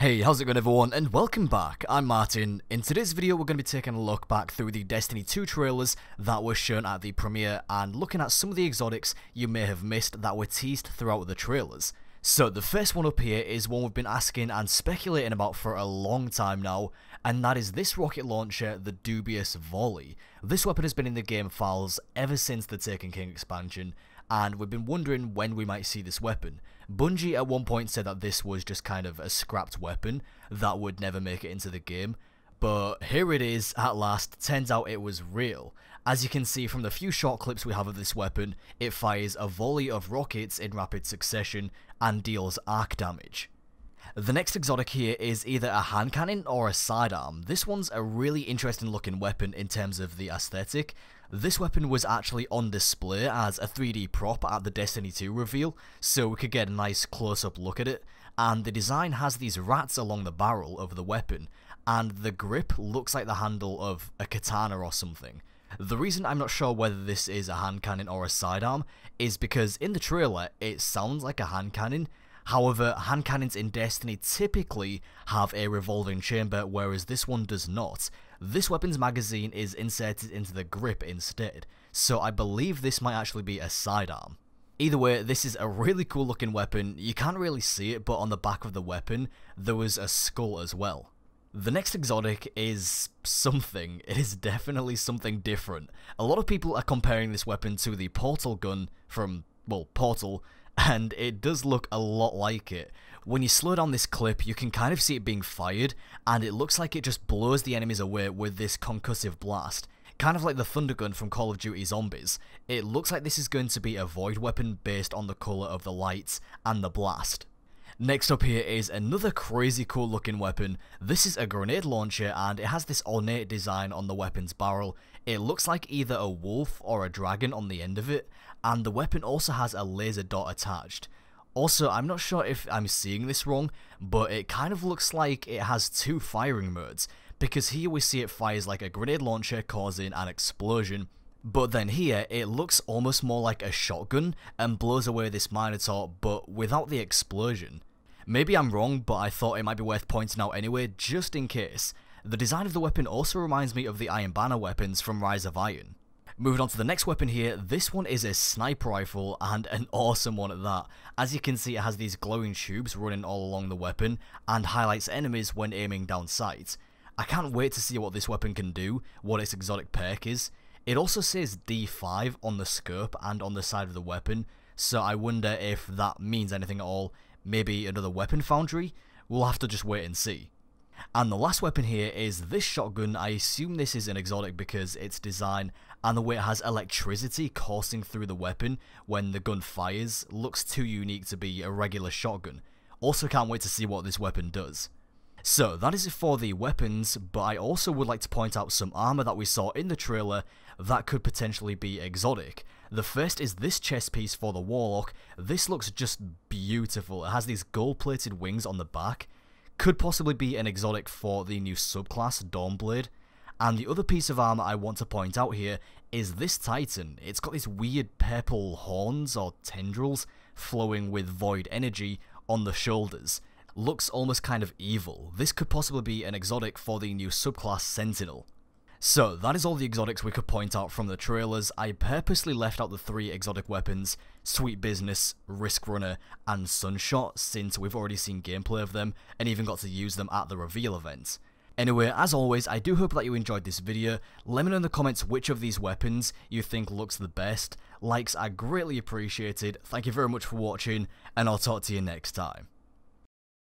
Hey, how's it going everyone, and welcome back. I'm Martin. In today's video we're going to be taking a look back through the Destiny 2 trailers that were shown at the premiere and looking at some of the exotics you may have missed that were teased throughout the trailers. So the first one up here is one we've been asking and speculating about for a long time now, and that is this rocket launcher, the dubious Volley. This weapon has been in the game files ever since the Taken King expansion, and we've been wondering when we might see this weapon. Bungie at one point said that this was just kind of a scrapped weapon that would never make it into the game, but here it is at last. Turns out it was real. As you can see from the few short clips we have of this weapon, it fires a volley of rockets in rapid succession and deals arc damage. The next exotic here is either a hand cannon or a sidearm. This one's a really interesting looking weapon in terms of the aesthetic. This weapon was actually on display as a 3D prop at the Destiny 2 reveal, so we could get a nice close-up look at it, and the design has these rats along the barrel of the weapon, and the grip looks like the handle of a katana or something. The reason I'm not sure whether this is a hand cannon or a sidearm is because in the trailer it sounds like a hand cannon. However, hand cannons in Destiny typically have a revolving chamber, whereas this one does not. This weapon's magazine is inserted into the grip instead, so I believe this might actually be a sidearm. Either way, this is a really cool looking weapon. You can't really see it, but on the back of the weapon there was a skull as well. The next exotic is something. It is definitely something different. A lot of people are comparing this weapon to the Portal gun from, well, Portal, and it does look a lot like it. When you slow down this clip, you can kind of see it being fired, and it looks like it just blows the enemies away with this concussive blast. Kind of like the Thunder Gun from Call of Duty Zombies. It looks like this is going to be a void weapon based on the colour of the lights and the blast. Next up here is another crazy cool looking weapon. This is a grenade launcher and it has this ornate design on the weapon's barrel. It looks like either a wolf or a dragon on the end of it, and the weapon also has a laser dot attached. Also, I'm not sure if I'm seeing this wrong, but it kind of looks like it has two firing modes, because here we see it fires like a grenade launcher causing an explosion, but then here it looks almost more like a shotgun and blows away this Minotaur, but without the explosion. Maybe I'm wrong, but I thought it might be worth pointing out anyway, just in case. The design of the weapon also reminds me of the Iron Banner weapons from Rise of Iron. Moving on to the next weapon here, this one is a sniper rifle, and an awesome one at that. As you can see, it has these glowing tubes running all along the weapon, and highlights enemies when aiming down sight. I can't wait to see what this weapon can do, what its exotic perk is. It also says D5 on the scope and on the side of the weapon, so I wonder if that means anything at all. Maybe another weapon foundry? We'll have to just wait and see. And the last weapon here is this shotgun. I assume this is an exotic because its design and the way it has electricity coursing through the weapon when the gun fires looks too unique to be a regular shotgun. Also can't wait to see what this weapon does. So that is it for the weapons, but I also would like to point out some armor that we saw in the trailer that could potentially be exotic. The first is this chest piece for the Warlock. This looks just beautiful. It has these gold-plated wings on the back. Could possibly be an exotic for the new subclass, Dawnblade. And the other piece of armor I want to point out here is this Titan. It's got these weird purple horns or tendrils flowing with void energy on the shoulders. Looks almost kind of evil. This could possibly be an exotic for the new subclass Sentinel. So that is all the exotics we could point out from the trailers. I purposely left out the 3 exotic weapons, Sweet Business, Risk Runner, and Sunshot, since we've already seen gameplay of them and even got to use them at the reveal event. Anyway, as always, I do hope that you enjoyed this video. Let me know in the comments which of these weapons you think looks the best. Likes are greatly appreciated. Thank you very much for watching, and I'll talk to you next time.